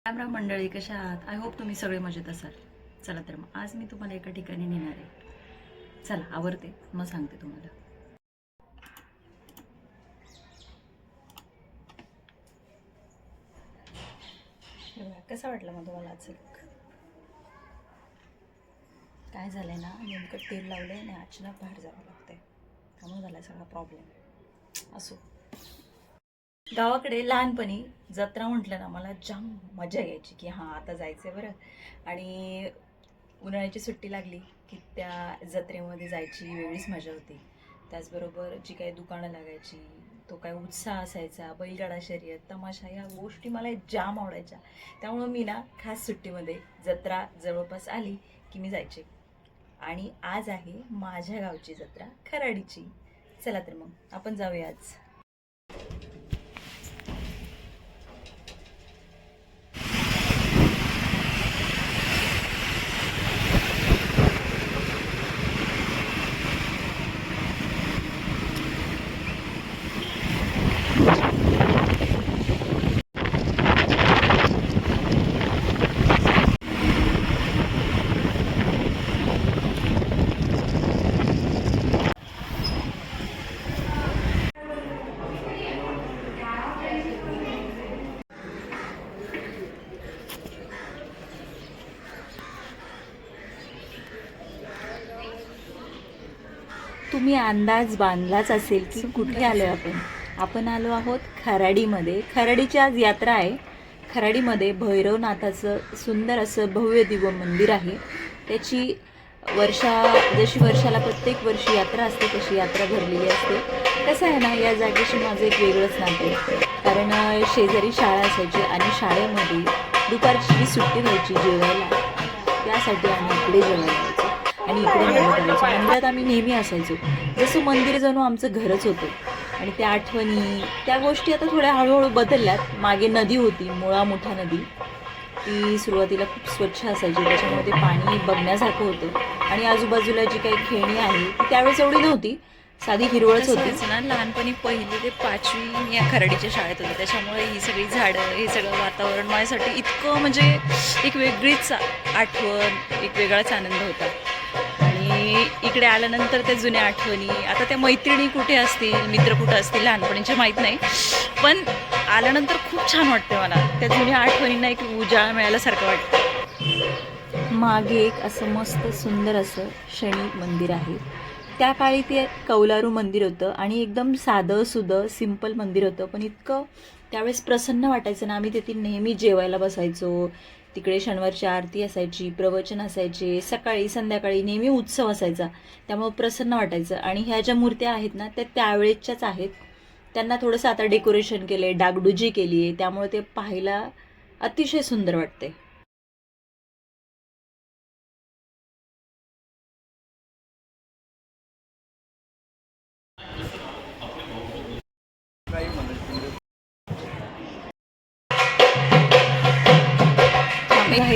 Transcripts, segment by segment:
Camera मंडळी कशा आहात? आय होप तुम्ही सगळे मजेत असाल. चला तर मग आज मी तुम्हाला एका ठिकाणी नेणार आहे. चला आवरते मग सांगते तुम्हाला. कसा वाटला मग तुम्हाला आजचा लुक? काय झालंय ना, नेमकं तेल लावलंय आणि अचानक बाहेर जावं लागतंय, त्यामुळे झालाय सगळा प्रॉब्लेम. असो, गावाकडे लहानपणी जत्रा म्हटलं ना मला जाम मजा यायची की हां आता जायचं आहे बरं. आणि उन्हाळ्याची सुट्टी लागली की त्या जत्रेमध्ये जायची वेगळीच मजा होती. त्याचबरोबर जी काही दुकानं लागायची, तो काय उत्साह असायचा, बैलगाडा शर्यत, तमाशा, ह्या गोष्टी मला जाम आवडायच्या. त्यामुळं मी ना खास सुट्टीमध्ये जत्रा जवळपास आली की मी जायचे. आणि आज आहे माझ्या गावची जत्रा, खराडीची. चला तर मग आपण जाऊया आज. तुम्ही अंदाज बांधलाच असेल की कुठे आलो आपण. आपण आलो आहोत खराडीमध्ये. खराडीची आज यात्रा आहे. खराडीमध्ये भैरवनाथाचं सुंदर असं भव्य दिव्य मंदिर आहे. त्याची जशी वर्षाला प्रत्येक वर्षी यात्रा असते तशी यात्रा भरलेली असते. कसं आहे ना, या जागेशी माझं एक वेगळंच नातं आहे. कारण शेजारी शाळा असायची आणि शाळेमध्ये दुपारची सुट्टी व्हायची जेवायला, त्यासाठी आम्ही इकडे जेवायला जायचो आणि इकडे करायचो. मंदिरात आम्ही नेहमी असायचो. जसं मंदिर जणू आमचं घरच होतं. आणि त्या आठवणी, त्या गोष्टी आता थोड्या हळूहळू बदलल्यात. मागे नदी होती, मुळा मोठा नदी. ती सुरुवातीला खूप स्वच्छ असायची, त्याच्यामुळे ते पाणी बघण्यासारखं होतं. आणि आजूबाजूला जी काही खेळणी आहे ती त्यावेळेस एवढी नव्हती, साधी हिरवळच होती ना. लहानपणी 1ली ते 5वी मी या खराडीच्या शाळेत होते, त्याच्यामुळे ही सगळी झाडं, हे सगळं वातावरण माझ्यासाठी इतकं म्हणजे एक वेगळीच आठवण, एक वेगळाच आनंद होता. आणि इकडे आल्यानंतर त्या जुन्या आठवणी, आता त्या मैत्रिणी कुठे असतील, मित्र कुठे असतील लहानपणीचे माहीत नाही, पण आल्यानंतर खूप छान वाटते मला. त्या जुन्या आठवणींना एक उजाळा मिळाल्यासारखं वाटतं. मागे एक असं मस्त सुंदर असं शनी मंदिर आहे. त्या काळी ते कौलारू मंदिर होतं आणि एकदम साधं सुधं सिंपल मंदिर होतं, पण इतकं त्यावेळेस प्रसन्न वाटायचं ना. आम्ही तिथे नेहमी जेवायला बसायचो. तिकडे शनिवारची आरती असायची, प्रवचन असायचे, सकाळी संध्याकाळी नेहमी उत्सव असायचा, त्यामुळं प्रसन्न वाटायचं. आणि ह्या ज्या मूर्त्या आहेत ना त्या त्यावेळेच्याच आहेत. त्यांना थोडंसं आता डेकोरेशन केलं आहे, डागडुजी केली आहे, त्यामुळे ते पाहायला अतिशय सुंदर वाटते.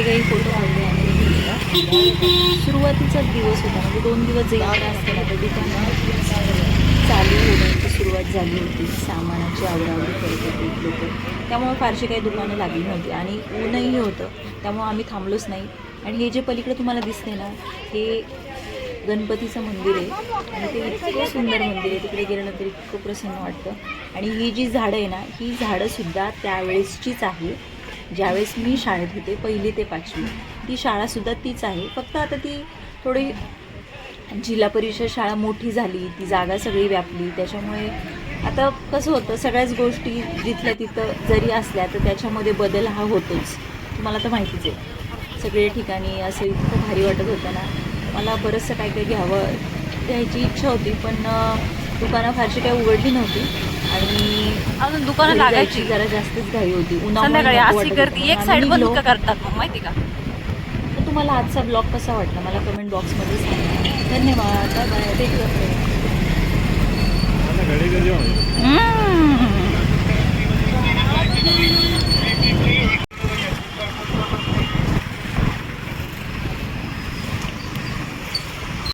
काही फोटो काढले आणि सुरुवातीचा दिवस होता, म्हणजे 2 दिवस जे यात्रा असते ना, त्या दुकानात चालू होण्याची सुरुवात झाली होती. सामानाची आवरावरी करत होती लोक, त्यामुळे फारशी काही दुकानं लागली नव्हती आणि ऊनही होतं, त्यामुळे आम्ही थांबलोच नाही. आणि हे जे पलीकडे तुम्हाला दिसते ना, हे गणपतीचं मंदिर आहे आणि ते इतकं सुंदर मंदिर आहे. तिकडे गेल्यानंतर इतकं प्रसन्न वाटतं. आणि ही जी झाडं आहे ना, ही झाडंसुद्धा त्यावेळेसचीच आहे. ज्यावेळेस मी शाळेत होते 1ली ते 5वी, ती शाळासुद्धा तीच आहे. फक्त आता ती थोडी जिल्हा परिषद शाळा मोठी झाली, ती जागा सगळी व्यापली, त्याच्यामुळे आता कसं होतं, सगळ्याच गोष्टी जिथल्या तिथं जरी असल्या तर त्याच्यामध्ये बदल हा होतोच. तुम्हाला तर माहितीच आहे. सगळे ठिकाणी असं इतकं भारी वाटत होतं ना. मला बरंचसं काय काय घ्यायची इच्छा होती, पण दुकानं फारशी काही उघडली नव्हती आणि अजून दुकानं लागायची, जरा जास्तच घाई होती. संध्याकाळी अशी गर्दी, एक साईड बंद का करतात मग माहिती का. तर तुम्हाला आजचा ब्लॉग कसा वाटला मला कमेंट बॉक्समध्ये सांगा. धन्यवाद. Bye bye. भेटू.